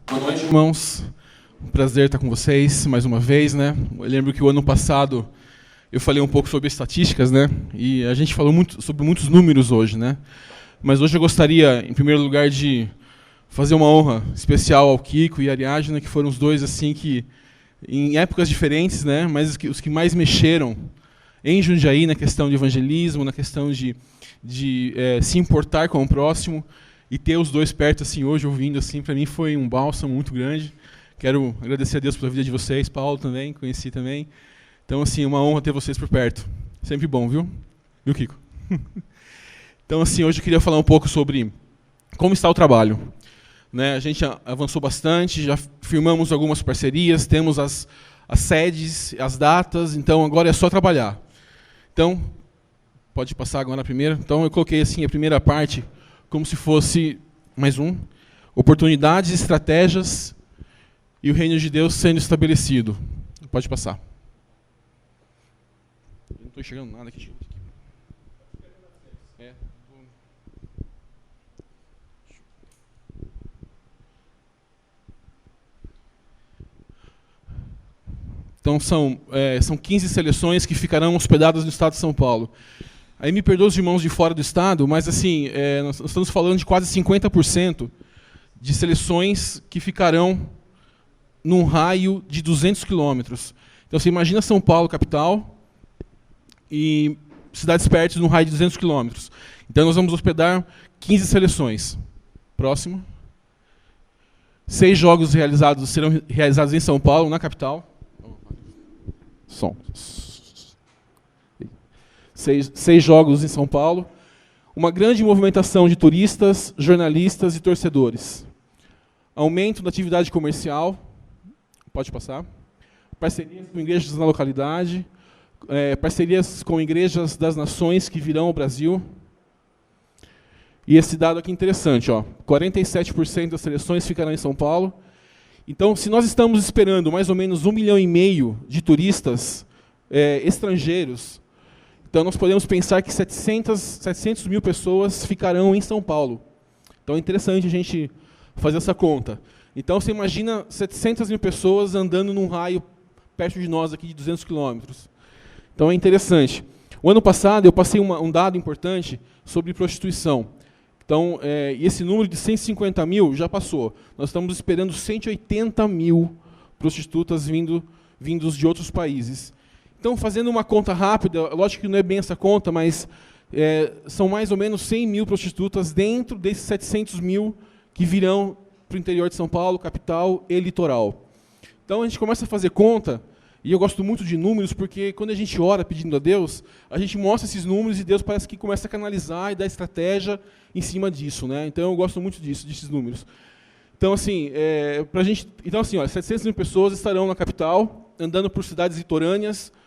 Boa noite, irmãos. Um prazer estar com vocês mais uma vez, né? Eu lembro que o ano passado eu falei um pouco sobre estatísticas, né? E a gente falou muito sobre muitos números hoje, né? Mas hoje eu gostaria, em primeiro lugar, de fazer uma honra especial ao Kiko e à Ariadna, que foram os dois assim que, em épocas diferentes, né? Mas os que mais mexeram em Jundiaí na questão de evangelismo, na questão de se importar com o próximo. E ter os dois perto assim hoje, ouvindo assim, para mim foi um bálsamo muito grande. Quero agradecer a Deus pela vida de vocês, Paulo também, conheci também. Então, assim, uma honra ter vocês por perto. Sempre bom, viu? Viu, Kiko? Então, assim, hoje eu queria falar um pouco sobre como está o trabalho. Né? A gente avançou bastante, já firmamos algumas parcerias, temos as sedes, as datas, então agora é só trabalhar. Então, pode passar agora a primeira. Então, eu coloquei assim a primeira parte como se fosse, mais um, oportunidades, estratégias e o reino de Deus sendo estabelecido. Pode passar. Eu não estou enxergando nada aqui. Então, são 15 seleções que ficarão hospedadas no estado de São Paulo. Aí me perdoa os irmãos de fora do estado, mas assim, nós estamos falando de quase 50% de seleções que ficarão num raio de 200 quilômetros. Então, você imagina São Paulo, capital, e cidades perto num raio de 200 quilômetros. Então, nós vamos hospedar 15 seleções. Próximo. 6 jogos serão realizados em São Paulo, na capital. Som. 6 jogos em São Paulo, uma grande movimentação de turistas, jornalistas e torcedores. Aumento da atividade comercial, pode passar. Parcerias com igrejas na localidade, parcerias com igrejas das nações que virão ao Brasil. E esse dado aqui é interessante, ó, 47% das seleções ficarão em São Paulo. Então, se nós estamos esperando mais ou menos 1,5 milhão de turistas estrangeiros, então, nós podemos pensar que 700 mil pessoas ficarão em São Paulo. Então, é interessante a gente fazer essa conta. Então, você imagina 700 mil pessoas andando num raio perto de nós, aqui de 200 quilômetros. Então, é interessante. O ano passado, eu passei um dado importante sobre prostituição. Então, esse número de 150 mil já passou. Nós estamos esperando 180 mil prostitutas vindos de outros países. Então, fazendo uma conta rápida, lógico que não é bem essa conta, mas são mais ou menos 100 mil prostitutas dentro desses 700 mil que virão para o interior de São Paulo, capital e litoral. Então, a gente começa a fazer conta, e eu gosto muito de números, porque quando a gente ora pedindo a Deus, a gente mostra esses números e Deus parece que começa a canalizar e dar estratégia em cima disso. Né? Então, eu gosto muito desses números. Então, assim, pra gente, então, assim, ó, 700 mil pessoas estarão na capital, andando por cidades litorâneas,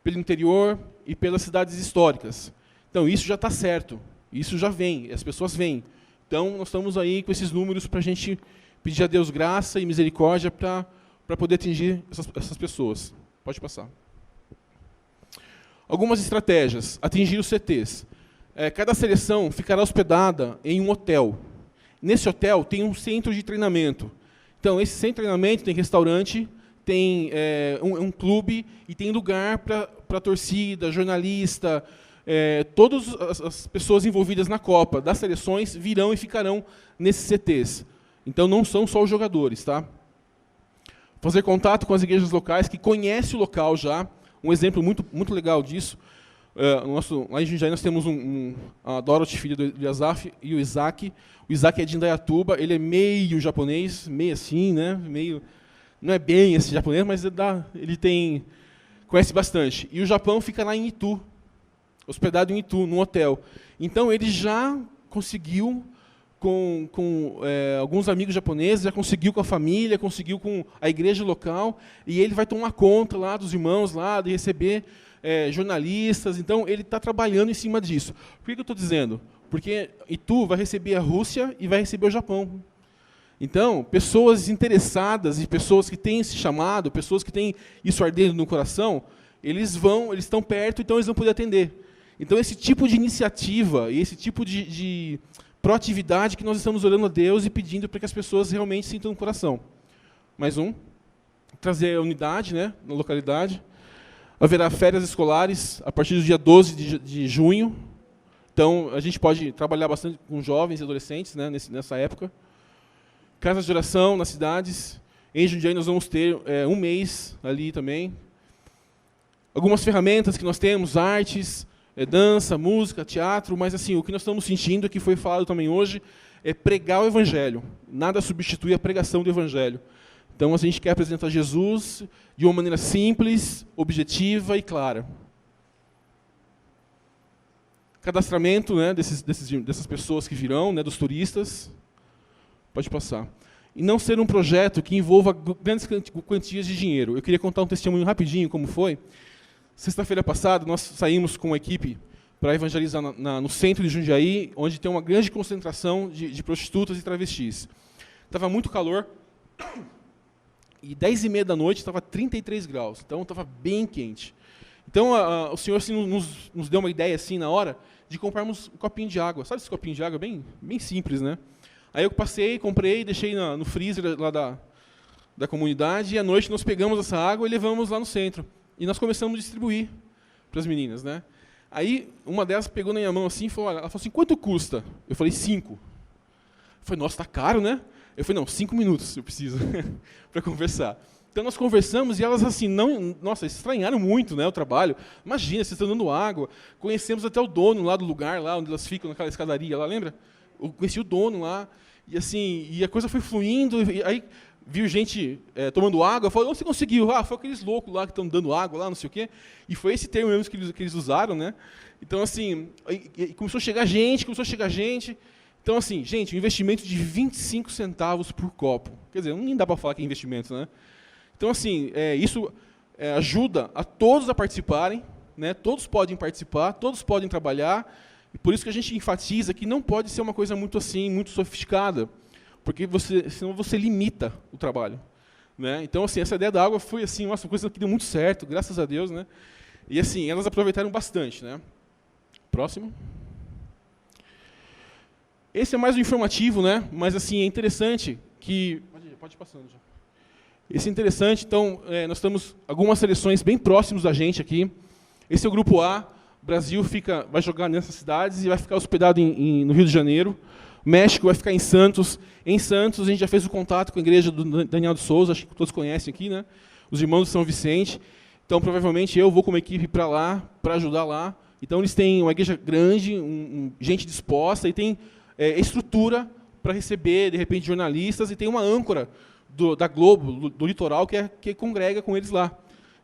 pelo interior e pelas cidades históricas. Então, isso já está certo. Isso já vem, as pessoas vêm. Então, nós estamos aí com esses números para a gente pedir a Deus graça e misericórdia para poder atingir essas pessoas. Pode passar. Algumas estratégias. Atingir os CTs. Cada seleção ficará hospedada em um hotel. Nesse hotel tem um centro de treinamento. Então, esse centro de treinamento tem restaurante, tem um clube e tem lugar para torcida, jornalista, todas as pessoas envolvidas na Copa, das seleções, virão e ficarão nesses CTs. Então, não são só os jogadores. Tá? Fazer contato com as igrejas locais, que conhecem o local já. Um exemplo muito, muito legal disso, lá em Jundiaí nós temos a Dorothy, filha do Yazaf, e o Isaac. O Isaac é de Indaiatuba, ele é meio japonês, meio assim, né? Meio... Não é bem esse japonês, mas ele conhece bastante. E o Japão fica lá em Itu, hospedado em Itu, num hotel. Então, ele já conseguiu, com alguns amigos japoneses, já conseguiu com a família, conseguiu com a igreja local, e ele vai tomar conta lá dos irmãos, lá, de receber jornalistas. Então, ele está trabalhando em cima disso. Por que eu estou dizendo? Porque Itu vai receber a Rússia e vai receber o Japão. Então, pessoas interessadas e pessoas que têm esse chamado, pessoas que têm isso ardendo no coração, eles estão perto, então eles vão poder atender. Então, esse tipo de iniciativa e esse tipo de proatividade que nós estamos orando a Deus e pedindo para que as pessoas realmente sintam no coração. Mais um. Trazer a unidade, né, na localidade. Haverá férias escolares a partir do dia 12 de junho. Então, a gente pode trabalhar bastante com jovens e adolescentes, né, nessa época. Casas de oração nas cidades. Em Jundiaí nós vamos ter um mês ali também. Algumas ferramentas que nós temos, artes, dança, música, teatro, mas assim, o que nós estamos sentindo, que foi falado também hoje, é pregar o Evangelho. Nada substitui a pregação do Evangelho. Então, a gente quer apresentar Jesus de uma maneira simples, objetiva e clara. Cadastramento, né, dessas pessoas que virão, né, dos turistas. Pode passar. E não ser um projeto que envolva grandes quantias de dinheiro. Eu queria contar um testemunho rapidinho, como foi. Sexta-feira passada, nós saímos com uma equipe para evangelizar no centro de Jundiaí, onde tem uma grande concentração de prostitutas e travestis. Estava muito calor. E 10h30 da noite estava 33 graus, então estava bem quente. Então o Senhor assim, nos deu uma ideia assim na hora de comprarmos um copinho de água. Sabe esse copinho de água? Bem simples, né? Aí eu passei, comprei, deixei no freezer lá da comunidade, e à noite nós pegamos essa água e levamos lá no centro. E nós começamos a distribuir para as meninas, né? Aí uma delas pegou na minha mão assim e falou, ela falou assim, quanto custa? Eu falei, 5. Eu falei, nossa, tá caro, né? Eu falei, não, 5 minutos eu preciso para conversar. Então nós conversamos e elas assim, nossa, estranharam muito, né, o trabalho. Imagina, vocês estão dando água. Conhecemos até o dono lá do lugar, lá onde elas ficam, naquela escadaria lá, lembra? Eu conheci o dono lá, e assim, e a coisa foi fluindo, e aí viu gente tomando água, falou, onde você conseguiu? Ah, foi aqueles loucos lá que estão dando água lá, não sei o quê. E foi esse termo mesmo que eles usaram, né? Então assim, começou a chegar gente. Então, assim, gente, um investimento de 25 centavos por copo. Quer dizer, nem dá para falar que é investimento, né? Então, assim, isso ajuda a todos a participarem, né? Todos podem participar, todos podem trabalhar, e por isso que a gente enfatiza que não pode ser uma coisa muito assim, muito sofisticada, porque senão você limita o trabalho, né? Então, assim, essa ideia da água foi assim, nossa, uma coisa que deu muito certo, graças a Deus, né? E assim, elas aproveitaram bastante, né? Próximo. Esse é mais um informativo, né? Mas assim, é interessante que... Pode ir passando já. Esse é interessante, então, nós temos algumas seleções bem próximas da gente aqui. Esse é o grupo A, o Brasil vai jogar nessas cidades e vai ficar hospedado no Rio de Janeiro. O México vai ficar em Santos. Em Santos, a gente já fez o contato com a igreja do Daniel de Souza, acho que todos conhecem aqui, né? Os irmãos de São Vicente. Então, provavelmente, eu vou com uma equipe para lá, para ajudar lá. Então, eles têm uma igreja grande, gente disposta, e tem estrutura para receber, de repente, jornalistas, e tem uma âncora da Globo, do litoral, que congrega com eles lá.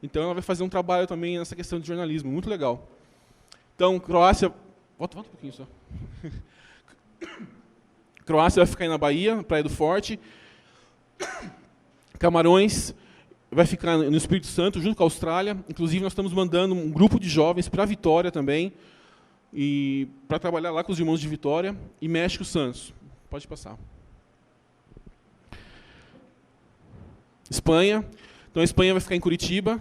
Então, ela vai fazer um trabalho também nessa questão de jornalismo, muito legal. Então, Croácia... Volta um pouquinho só. Croácia vai ficar aí na Bahia, Praia do Forte. Camarões vai ficar no Espírito Santo, junto com a Austrália. Inclusive, nós estamos mandando um grupo de jovens para Vitória também, e para trabalhar lá com os irmãos de Vitória. E México, Santos. Pode passar. Espanha. Então, a Espanha vai ficar em Curitiba,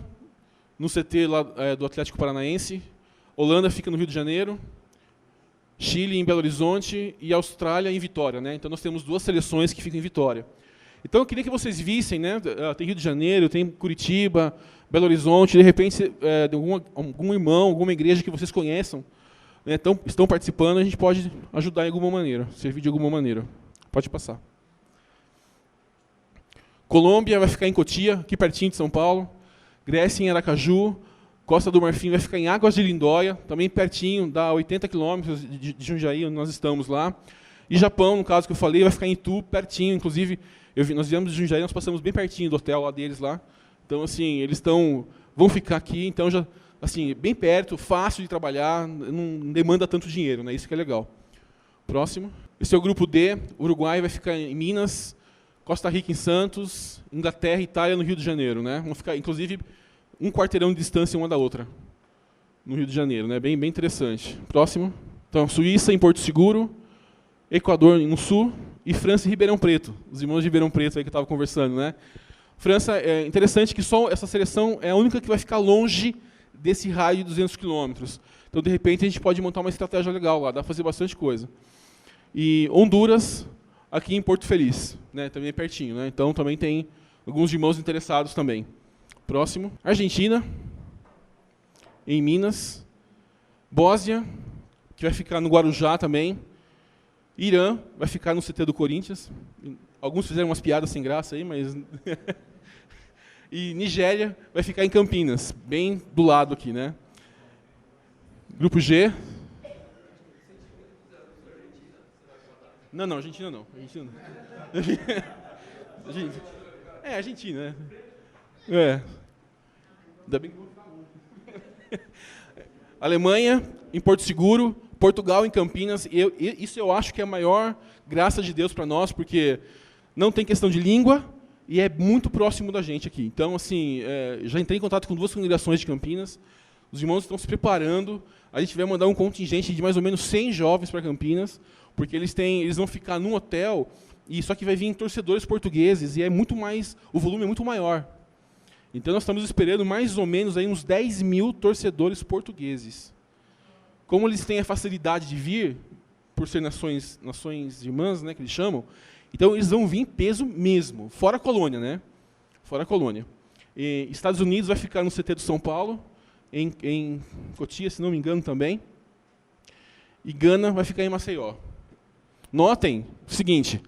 no CT lá, do Atlético Paranaense. Holanda fica no Rio de Janeiro. Chile em Belo Horizonte e Austrália em Vitória, né? Então nós temos 2 seleções que ficam em Vitória. Então eu queria que vocês vissem, né? Tem Rio de Janeiro, tem Curitiba, Belo Horizonte, de repente algum irmão, alguma igreja que vocês conheçam, né, estão participando, a gente pode ajudar de alguma maneira, servir de alguma maneira. Pode passar. Colômbia vai ficar em Cotia, aqui pertinho de São Paulo. Grécia em Aracaju. Costa do Marfim vai ficar em Águas de Lindóia, também pertinho, dá 80 quilômetros de Jundiaí, onde nós estamos lá. E Japão, no caso que eu falei, vai ficar em Itu, pertinho. Inclusive, nós viemos de Jundiaí, nós passamos bem pertinho do hotel lá deles lá. Então, assim, eles vão ficar aqui, então já, assim, bem perto, fácil de trabalhar, não demanda tanto dinheiro, né? Isso que é legal. Próximo. Esse é o grupo D. Uruguai vai ficar em Minas, Costa Rica em Santos, Inglaterra e Itália no Rio de Janeiro, né? Vão ficar, inclusive, um quarteirão de distância uma da outra, no Rio de Janeiro, né? Bem interessante. Próximo. Então, Suíça em Porto Seguro, Equador no sul e França em Ribeirão Preto. Os irmãos de Ribeirão Preto aí que eu estava conversando, né? França, é interessante que só essa seleção é a única que vai ficar longe desse raio de 200 quilômetros. Então, de repente, a gente pode montar uma estratégia legal lá, dá para fazer bastante coisa. E Honduras, aqui em Porto Feliz, né? Também é pertinho, né? Então também tem alguns irmãos interessados também. Próximo. Argentina, em Minas. Bósnia, que vai ficar no Guarujá também. Irã, vai ficar no CT do Corinthians. Alguns fizeram umas piadas sem graça aí, mas... E Nigéria vai ficar em Campinas, bem do lado aqui, né? Grupo G. Não, Argentina não. Argentina não. Argentina, né? Ainda bem que... Alemanha, em Porto Seguro. Portugal, em Campinas. Isso eu acho que é a maior graça de Deus para nós, porque não tem questão de língua e é muito próximo da gente aqui. Então, assim, já entrei em contato com 2 congregações de Campinas. Os irmãos estão se preparando. A gente vai mandar um contingente de mais ou menos 100 jovens para Campinas, porque eles vão ficar num hotel, e só que vai vir torcedores portugueses, e o volume é muito maior. Então nós estamos esperando mais ou menos aí uns 10 mil torcedores portugueses. Como eles têm a facilidade de vir, por ser nações irmãs, né, que eles chamam, então eles vão vir em peso mesmo, fora a colônia, né? Fora a colônia. E Estados Unidos vai ficar no CT do São Paulo, em Cotia, se não me engano também. E Gana vai ficar em Maceió. Notem o seguinte,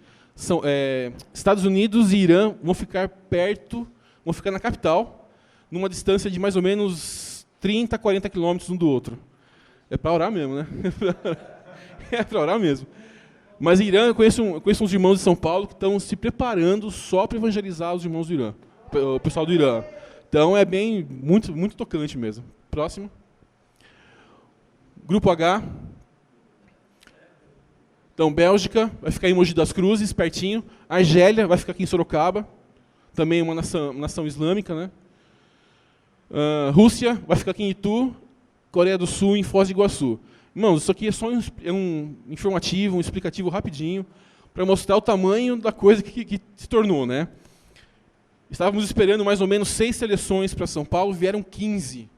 Estados Unidos e Irã vão ficar perto, vão ficar na capital, numa distância de mais ou menos 30, 40 quilômetros um do outro. É para orar mesmo, né? É para orar mesmo. Mas Irã, eu conheço uns irmãos de São Paulo que estão se preparando só para evangelizar os irmãos do Irã, o pessoal do Irã. Então é muito, muito tocante mesmo. Próximo. Grupo H. Então, Bélgica vai ficar em Mogi das Cruzes, pertinho. Argélia vai ficar aqui em Sorocaba, também uma nação islâmica, né? Rússia vai ficar aqui em Itu, Coreia do Sul em Foz do Iguaçu. Irmãos, isso aqui é só um informativo, um explicativo rapidinho, para mostrar o tamanho da coisa que se tornou, né? Estávamos esperando mais ou menos 6 seleções para São Paulo, vieram 15.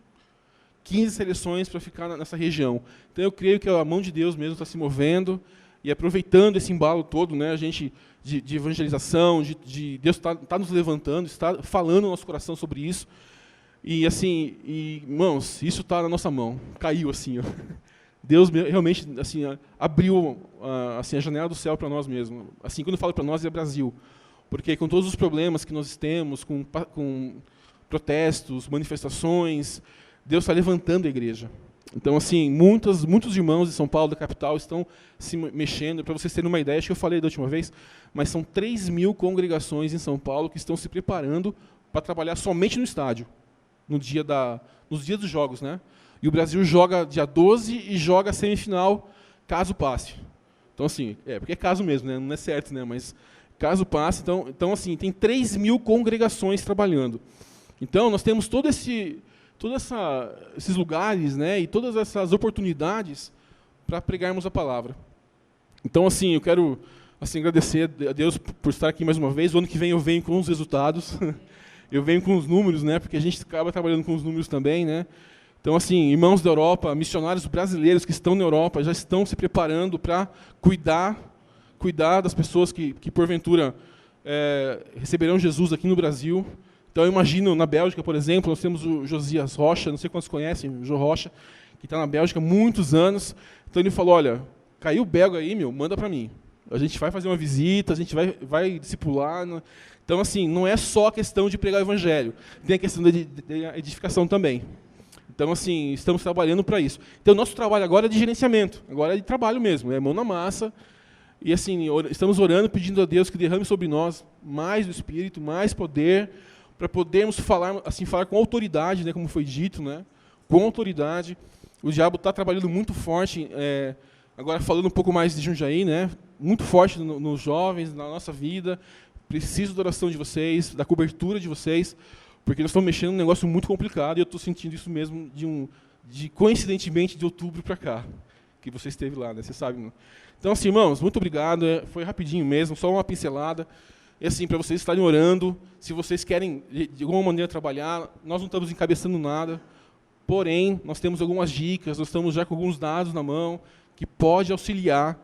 15 seleções para ficar nessa região. Então eu creio que a mão de Deus mesmo está se movendo e aproveitando esse embalo todo, né, a gente de evangelização, Deus está nos levantando, está falando no nosso coração sobre isso. E assim, irmãos, isso está na nossa mão. Caiu assim, ó. Deus realmente assim abriu assim a janela do céu para nós mesmos. Assim, quando eu falo para nós é Brasil, porque com todos os problemas que nós temos, com protestos, manifestações, Deus está levantando a igreja. Então, assim, muitos irmãos de São Paulo, da capital, estão se mexendo. Para vocês terem uma ideia, acho que eu falei da última vez, mas são 3.000 congregações em São Paulo que estão se preparando para trabalhar somente no estádio, nos dias dos jogos, né? E o Brasil joga dia 12 e joga a semifinal, caso passe. Então, assim, porque é caso mesmo, né? Não é certo, né? Mas caso passe, então assim, tem 3.000 congregações trabalhando. Então, nós temos esses lugares, né, e todas essas oportunidades para pregarmos a palavra. Então, assim, eu quero agradecer a Deus por estar aqui mais uma vez. O ano que vem eu venho com os resultados, eu venho com os números, né, porque a gente acaba trabalhando com os números também, né. Então, assim, irmãos da Europa, missionários brasileiros que estão na Europa, já estão se preparando para cuidar das pessoas que porventura receberão Jesus aqui no Brasil. Então, eu imagino, na Bélgica, por exemplo, nós temos o Josias Rocha, não sei quantos conhecem, o Jô Rocha, que está na Bélgica há muitos anos. Então, ele falou, olha, caiu o belga aí, manda para mim. A gente vai fazer uma visita, a gente vai discipular. Então, assim, não é só a questão de pregar o evangelho, tem a questão da edificação também. Então, assim, estamos trabalhando para isso. Então, o nosso trabalho agora é de gerenciamento, agora é de trabalho mesmo, é mão na massa. E, assim, estamos orando, pedindo a Deus que derrame sobre nós mais do Espírito, mais poder, para podermos falar com autoridade, né, como foi dito, né, com autoridade. O diabo está trabalhando muito forte, agora falando um pouco mais de Jundiaí, né, muito forte nos jovens, na nossa vida. Preciso da oração de vocês, da cobertura de vocês, porque nós estamos mexendo num negócio muito complicado e eu estou sentindo isso mesmo coincidentemente de outubro para cá, que você esteve lá, né, você sabe, né? Então, assim, irmãos, muito obrigado, foi rapidinho mesmo, só uma pincelada. E assim, para vocês estarem orando, se vocês querem de alguma maneira trabalhar, nós não estamos encabeçando nada, porém, nós temos algumas dicas, nós estamos já com alguns dados na mão, que pode auxiliar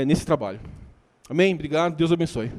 nesse trabalho. Amém? Obrigado, Deus abençoe.